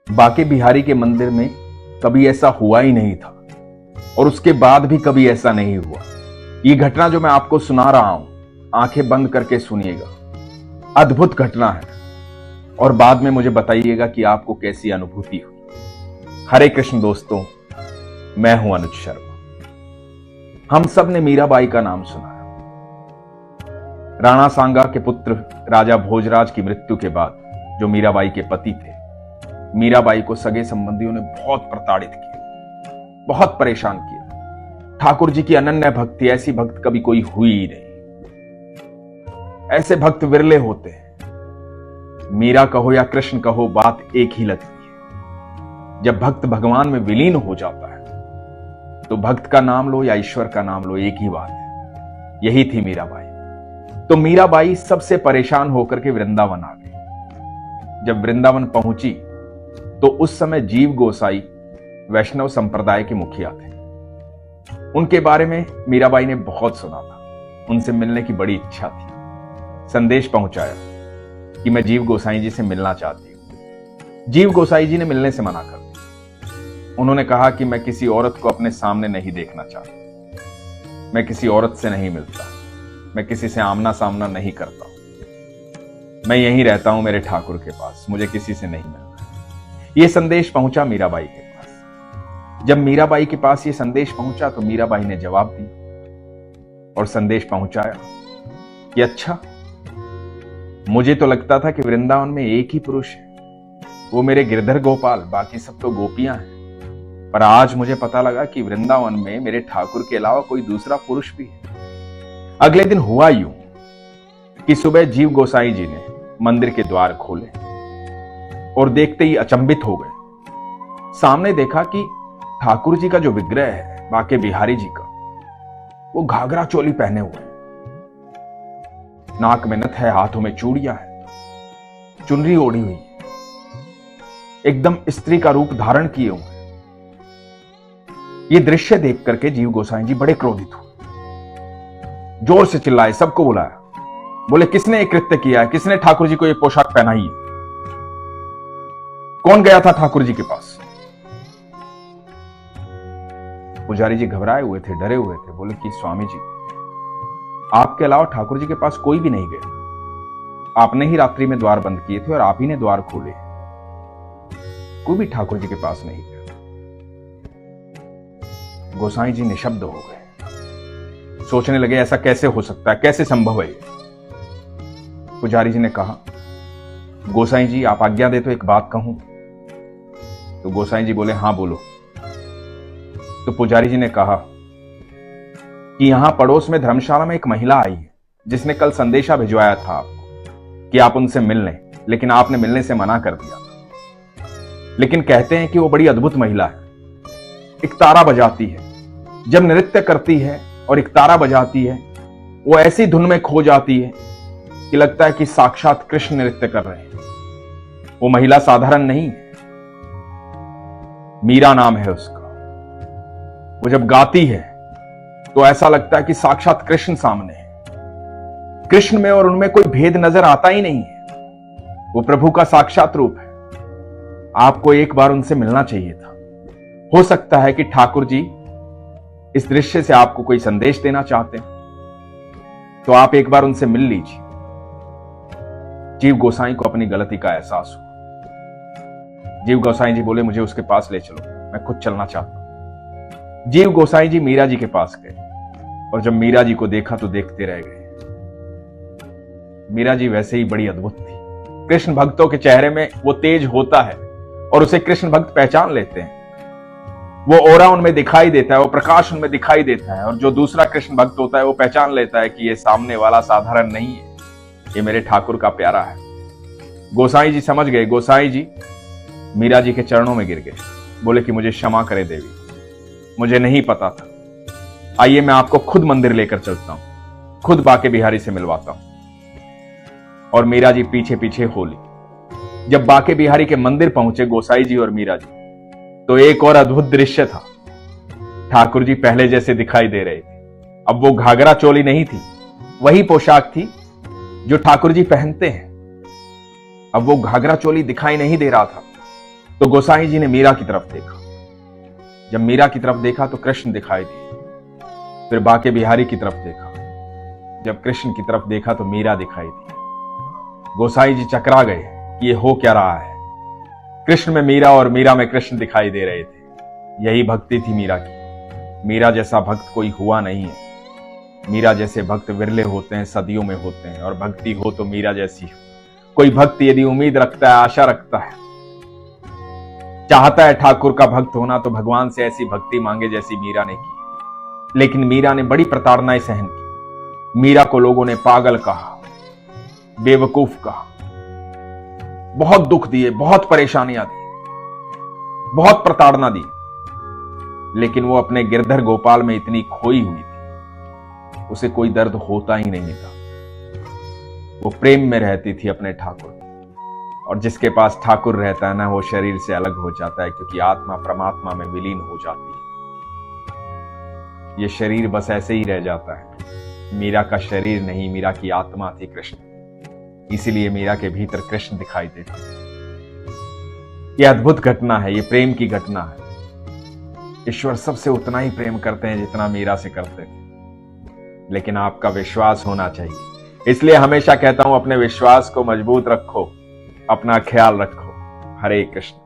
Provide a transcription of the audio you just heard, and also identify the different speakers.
Speaker 1: बाके बिहारी के मंदिर में कभी ऐसा हुआ ही नहीं था और उसके बाद भी कभी ऐसा नहीं हुआ। ये घटना जो मैं आपको सुना रहा हूं, आंखें बंद करके सुनिएगा। अद्भुत घटना है और बाद में मुझे बताइएगा कि आपको कैसी अनुभूति हुई। हरे कृष्ण दोस्तों, मैं हूं अनुज शर्मा। हम सब ने मीराबाई का नाम सुना है। राणा सांगा के पुत्र राजा भोजराज की मृत्यु के बाद जो मीराबाई के पति थे, मीराबाई को सगे संबंधियों ने बहुत प्रताड़ित किया, बहुत परेशान किया। ठाकुर जी की अनन्य भक्ति, ऐसी भक्त कभी कोई हुई ही नहीं। ऐसे भक्त विरले होते हैं। मीरा कहो या कृष्ण कहो, बात एक ही लगती है। जब भक्त भगवान में विलीन हो जाता है तो भक्त का नाम लो या ईश्वर का नाम लो, एक ही बात है। यही थी मीराबाई। तो मीराबाई सबसे परेशान होकर के वृंदावन आ गई। जब वृंदावन पहुंची तो उस समय जीव गोसाई वैष्णव संप्रदाय के मुखिया थे। उनके बारे में मीराबाई ने बहुत सुना था। उनसे मिलने की बड़ी इच्छा थी। संदेश पहुंचाया कि मैं जीव गोसाई जी से मिलना चाहती हूं। जीव गोसाई जी ने मिलने से मना कर दिया। उन्होंने कहा कि मैं किसी औरत को अपने सामने नहीं देखना चाहता, मैं किसी औरत से नहीं मिलता, मैं किसी से आमना सामना नहीं करता हूं, मैं यहीं रहता हूं मेरे ठाकुर के पास, मुझे किसी से नहीं मिलना। यह संदेश पहुंचा मीराबाई के पास। जब मीराबाई के पास यह संदेश पहुंचा तो मीराबाई ने जवाब दिया और संदेश पहुंचाया कि अच्छा, मुझे तो लगता था कि वृंदावन में एक ही पुरुष है, वो मेरे गिरधर गोपाल, बाकी सब तो गोपियां हैं। पर आज मुझे पता लगा कि वृंदावन में मेरे ठाकुर के अलावा कोई दूसरा पुरुष भी है। अगले दिन हुआ यूं कि सुबह जीव गोसाई जी ने मंदिर के द्वार खोले और देखते ही अचंभित हो गए। सामने देखा कि ठाकुर जी का जो विग्रह है, बाके बिहारी जी का, वो घाघरा चोली पहने हुए, नाक में नथ है, हाथों में चूड़ियां है, चुनरी ओढ़ी हुई, एकदम स्त्री का रूप धारण किए हुए। ये दृश्य देख करके जीव गोसाई जी बड़े क्रोधित हुए। जोर से चिल्लाए, सबको बुलाया, बोले किसने ये कृत्य किया है, किसने ठाकुर जी को ये पोशाक पहनाई है, कौन गया था ठाकुर जी के पास। पुजारी जी घबराए हुए थे, डरे हुए थे। बोले कि स्वामी जी, आपके अलावा ठाकुर जी के पास कोई भी नहीं गया। आपने ही रात्रि में द्वार बंद किए थे और आप ही ने द्वार खोले, कोई भी ठाकुर जी के पास नहीं गया। गोसाई जी निशब्द हो गए, सोचने लगे ऐसा कैसे हो सकता है, कैसे संभव है। पुजारी जी ने कहा, गोसाई जी आप आज्ञा दे तो एक बात कहूं। तो गोसाई जी बोले, हां बोलो। तो पुजारी जी ने कहा कि यहां पड़ोस में धर्मशाला में एक महिला आई है जिसने कल संदेशा भिजवाया था आपको कि आप उनसे मिल लें, लेकिन आपने मिलने से मना कर दिया था। लेकिन कहते हैं कि वो बड़ी अद्भुत महिला है, एक तारा बजाती है, जब नृत्य करती है और एक तारा बजाती है, वो ऐसी धुन में खो जाती है कि लगता है कि साक्षात कृष्ण नृत्य कर रहे हैं। वो महिला साधारण नहीं है, मीरा नाम है उसका। वो जब गाती है तो ऐसा लगता है कि साक्षात कृष्ण सामने है। कृष्ण में और उनमें कोई भेद नजर आता ही नहीं है। वो प्रभु का साक्षात रूप है। आपको एक बार उनसे मिलना चाहिए था। हो सकता है कि ठाकुर जी इस दृश्य से आपको कोई संदेश देना चाहते हैं, तो आप एक बार उनसे मिल लीजिए। जीव गोसाई को अपनी गलती का एहसास हुआ। जीव गोसाई जी बोले, मुझे उसके पास ले चलो, मैं खुद चलना चाहता हूं। जीव गोसाई जी मीरा जी के पास गए और जब मीरा जी को देखा तो देखते रह गए। मीरा जी वैसे ही बड़ी अद्भुत थी। कृष्ण भक्तों के चेहरे में वो तेज होता है और उसे कृष्ण भक्त पहचान लेते हैं। वो ओरा उनमें दिखाई देता है, वो प्रकाश उनमें दिखाई देता है, और जो दूसरा कृष्ण भक्त होता है वो पहचान लेता है कि ये सामने वाला साधारण नहीं है, ये मेरे ठाकुर का प्यारा है। गोसाई जी समझ गए। गोसाई जी मीरा जी के चरणों में गिर गए, बोले कि मुझे क्षमा करे देवी, मुझे नहीं पता था। आइए मैं आपको खुद मंदिर लेकर चलता हूं, खुद बाके बिहारी से मिलवाता हूं। और मीरा जी पीछे पीछे होली। जब बाके बिहारी के मंदिर पहुंचे गोसाई जी और मीरा जी, तो एक और अद्भुत दृश्य था। ठाकुर जी पहले जैसे दिखाई दे रहे थे। अब वो घाघरा चोली नहीं थी, वही पोशाक थी जो ठाकुर जी पहनते हैं। अब वो घाघरा चोली दिखाई नहीं दे रहा था। तो गोसाई जी ने मीरा की तरफ देखा। जब मीरा की तरफ देखा तो कृष्ण दिखाई दिए। फिर बाके बिहारी की तरफ देखा। जब कृष्ण की तरफ देखा तो मीरा दिखाई दी। गोसाई जी चकरा गए कि ये हो क्या रहा है। कृष्ण में मीरा और मीरा में कृष्ण दिखाई दे रहे थे। यही भक्ति थी मीरा की। मीरा जैसा भक्त कोई हुआ नहीं है। मीरा जैसे भक्त विरले होते हैं, सदियों में होते हैं, और भक्ति हो तो मीरा जैसी हो। कोई भक्त यदि उम्मीद रखता है, आशा रखता है, चाहता है ठाकुर का भक्त होना, तो भगवान से ऐसी भक्ति मांगे जैसी मीरा ने की। लेकिन मीरा ने बड़ी प्रताड़नाएं सहन की। मीरा को लोगों ने पागल कहा, बेवकूफ कहा, बहुत दुख दिए, बहुत परेशानियां दी, बहुत प्रताड़ना दी। लेकिन वो अपने गिरधर गोपाल में इतनी खोई हुई थी, उसे कोई दर्द होता ही नहीं था। वो प्रेम में रहती थी अपने ठाकुर। और जिसके पास ठाकुर रहता है ना, वो शरीर से अलग हो जाता है, क्योंकि आत्मा परमात्मा में विलीन हो जाती है। ये शरीर बस ऐसे ही रह जाता है। मीरा का शरीर नहीं, मीरा की आत्मा थी कृष्ण। इसीलिए मीरा के भीतर कृष्ण दिखाई देता। यह अद्भुत घटना है, ये प्रेम की घटना है। ईश्वर सबसे उतना ही प्रेम करते हैं जितना मीरा से करते थे। लेकिन आपका विश्वास होना चाहिए। इसलिए हमेशा कहता हूं, अपने विश्वास को मजबूत रखो, अपना ख्याल रखो। हरे कृष्ण।